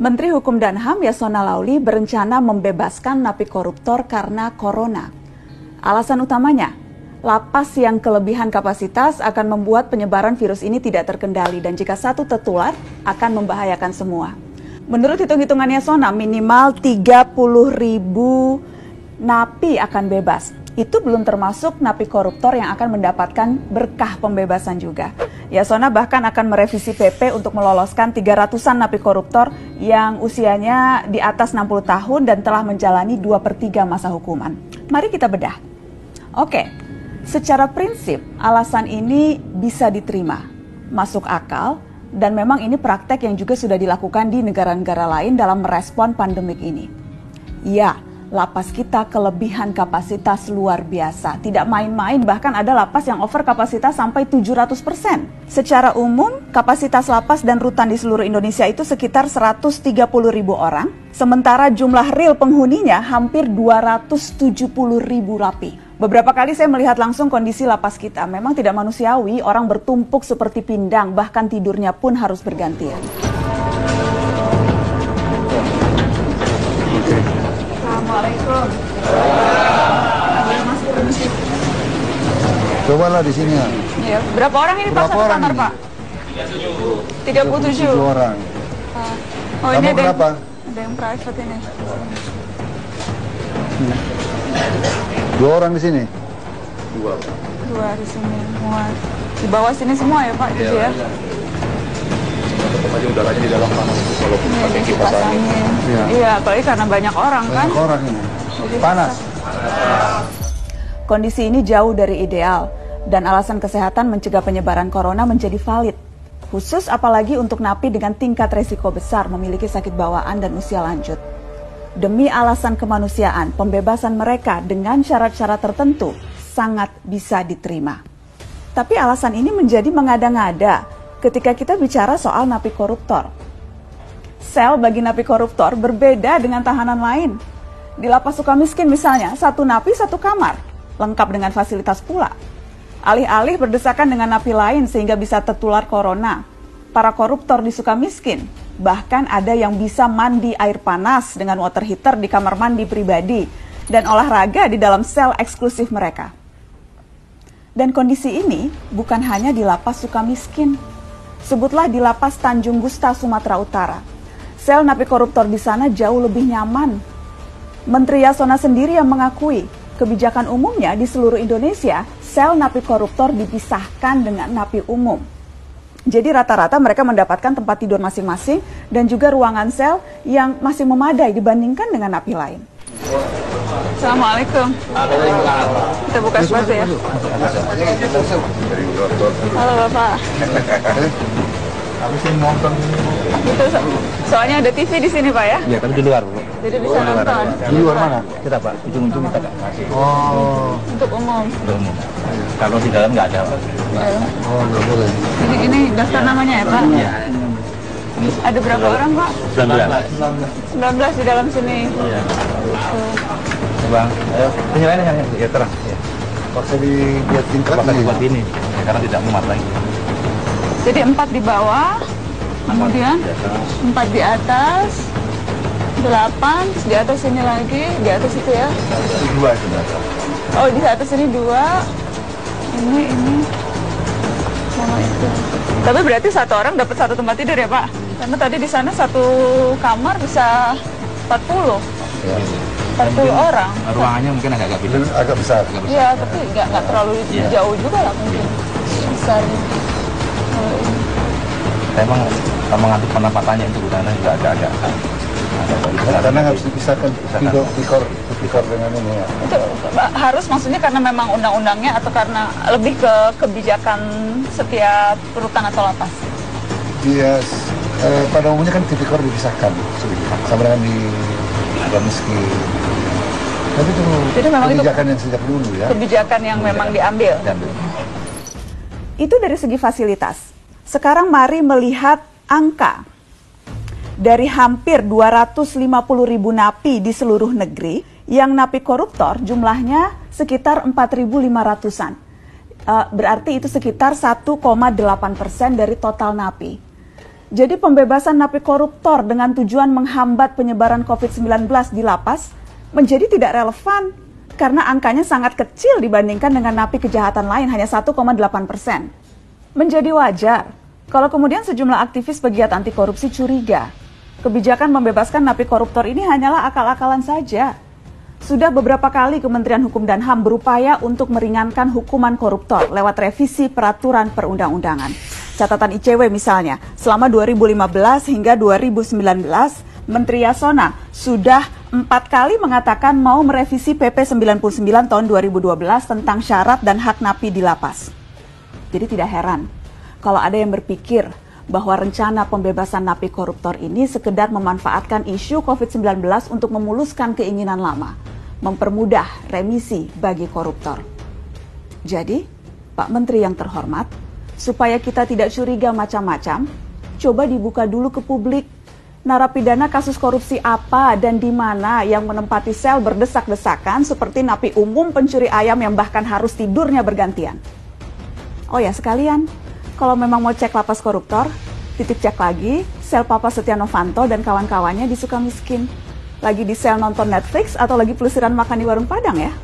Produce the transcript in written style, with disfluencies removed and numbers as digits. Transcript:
Menteri Hukum dan HAM Yasona Laoly berencana membebaskan napi koruptor karena corona. Alasan utamanya, lapas yang kelebihan kapasitas akan membuat penyebaran virus ini tidak terkendali dan jika satu tertular akan membahayakan semua. Menurut hitung-hitungan Yasona, minimal 30.000 napi akan bebas. Itu belum termasuk napi koruptor yang akan mendapatkan berkah pembebasan juga. Yasona bahkan akan merevisi PP untuk meloloskan 300-an napi koruptor yang usianya di atas 60 tahun dan telah menjalani 2/3 masa hukuman. Mari kita bedah. Oke, secara prinsip alasan ini bisa diterima, masuk akal, dan memang ini praktek yang juga sudah dilakukan di negara-negara lain dalam merespon pandemik ini. Ya, lapas kita kelebihan kapasitas luar biasa, tidak main-main, bahkan ada lapas yang over kapasitas sampai 700%. Secara umum, kapasitas lapas dan rutan di seluruh Indonesia itu sekitar 130.000 orang, sementara jumlah real penghuninya hampir 270.000 napi. Beberapa kali saya melihat langsung kondisi lapas kita, memang tidak manusiawi, orang bertumpuk seperti pindang, bahkan tidurnya pun harus bergantian. Assalamualaikum. Cobalah di sini ya. Ya, berapa orang ini Pak satu kamar, Pak? 37 orang. Oh, Kamu ini ada berapa? Ada yang private ini. 2 orang di sini. 2 di sini semua. Di bawah sini semua ya, Pak, gitu ya. Aja udaranya di dalam panas itu kalau pakai kipas angin. Iya, apalagi karena banyak orang kan. Banyak orang ini. Jadi Panas. Kondisi ini jauh dari ideal dan alasan kesehatan mencegah penyebaran corona menjadi valid. Khusus apalagi untuk napi dengan tingkat resiko besar memiliki sakit bawaan dan usia lanjut. Demi alasan kemanusiaan, pembebasan mereka dengan syarat-syarat tertentu sangat bisa diterima. Tapi alasan ini menjadi mengada-ngada ketika kita bicara soal napi koruptor. Sel bagi napi koruptor berbeda dengan tahanan lain. Di lapas Sukamiskin misalnya, satu napi satu kamar, lengkap dengan fasilitas pula. Alih-alih berdesakan dengan napi lain sehingga bisa tertular corona, para koruptor di Sukamiskin bahkan ada yang bisa mandi air panas dengan water heater di kamar mandi pribadi dan olahraga di dalam sel eksklusif mereka. Dan kondisi ini bukan hanya di lapas Sukamiskin. Sebutlah di lapas Tanjung Gusta, Sumatera Utara. Sel napi koruptor di sana jauh lebih nyaman. Menteri Yasona sendiri yang mengakui kebijakan umumnya di seluruh Indonesia, sel napi koruptor dipisahkan dengan napi umum. Jadi rata-rata mereka mendapatkan tempat tidur masing-masing dan juga ruangan sel yang masih memadai dibandingkan dengan napi lain. Assalamualaikum. Kita buka sepatu ya. Halo Bapak. Aku sih nonton. Itu soalnya ada TV di sini Pak ya? Ya, tapi di luar, Bu. Jadi bisa nonton. Di luar mana? Kita, Pak, ujung-ujung kita nggak kasih. Oh. Untuk umum. Untuk umum. Kalau di dalam nggak ada, Pak. Oh, nggak boleh. Ini daftar namanya ya Pak? Iya. Ada berapa orang Pak? 19 di dalam sini. Iya. Bang, ayo. Ini lain ya terang. Ya. Paksa dibuat tingkat Paksa ini. dibuat ini, ya, karena tidak muat lagi. Jadi 4 di bawah, kemudian 4 di atas, 8, terus di atas ini lagi, di atas itu ya. 2 itu. Oh, di atas ini 2, ini, sama itu. Tapi berarti satu orang dapat satu tempat tidur ya Pak? Karena tadi di sana satu kamar bisa 40. Ya. 40 orang. Ruangannya mungkin agak beda. Agak besar. Iya, tapi nggak terlalu jauh juga lah mungkin. Besar. Emang mengatur penampakannya itu gudana juga agak Karena harus dipisahkan tikor dengan ini ya. Itu harus maksudnya karena memang undang-undangnya atau karena lebih ke kebijakan setiap rutan atau lapas? Iya, pada umumnya kan tipikor dipisahkan sama dengan di Sukamiskin. Tapi itu Jadi memang kebijakan itu yang sejak dulu ya. kebijakan yang memang diambil. Itu dari segi fasilitas. Sekarang mari melihat angka. Dari hampir 250.000 napi di seluruh negeri, yang napi koruptor jumlahnya sekitar 4.500-an. Berarti itu sekitar 1,8% dari total napi. Jadi pembebasan napi koruptor dengan tujuan menghambat penyebaran COVID-19 di lapas menjadi tidak relevan karena angkanya sangat kecil dibandingkan dengan napi kejahatan lain, hanya 1,8%. Menjadi wajar kalau kemudian sejumlah aktivis pegiat anti korupsi curiga kebijakan membebaskan napi koruptor ini hanyalah akal-akalan saja. Sudah beberapa kali Kementerian Hukum dan HAM berupaya untuk meringankan hukuman koruptor lewat revisi peraturan perundang-undangan. Catatan ICW misalnya, selama 2015 hingga 2019, Menteri Yasona sudah 4 kali mengatakan mau merevisi PP 99 tahun 2012 tentang syarat dan hak napi di lapas. Jadi tidak heran kalau ada yang berpikir bahwa rencana pembebasan napi koruptor ini sekedar memanfaatkan isu COVID-19 untuk memuluskan keinginan lama, mempermudah remisi bagi koruptor. Jadi, Pak Menteri yang terhormat, supaya kita tidak curiga macam-macam, coba dibuka dulu ke publik. Narapidana kasus korupsi apa dan di mana yang menempati sel berdesak-desakan seperti napi umum pencuri ayam yang bahkan harus tidurnya bergantian. Oh ya sekalian, kalau memang mau cek lapas koruptor, titip cek lagi sel Papa Setia Novanto dan kawan-kawannya di Sukamiskin. Lagi di sel nonton Netflix atau lagi pelesiran makan di warung Padang ya?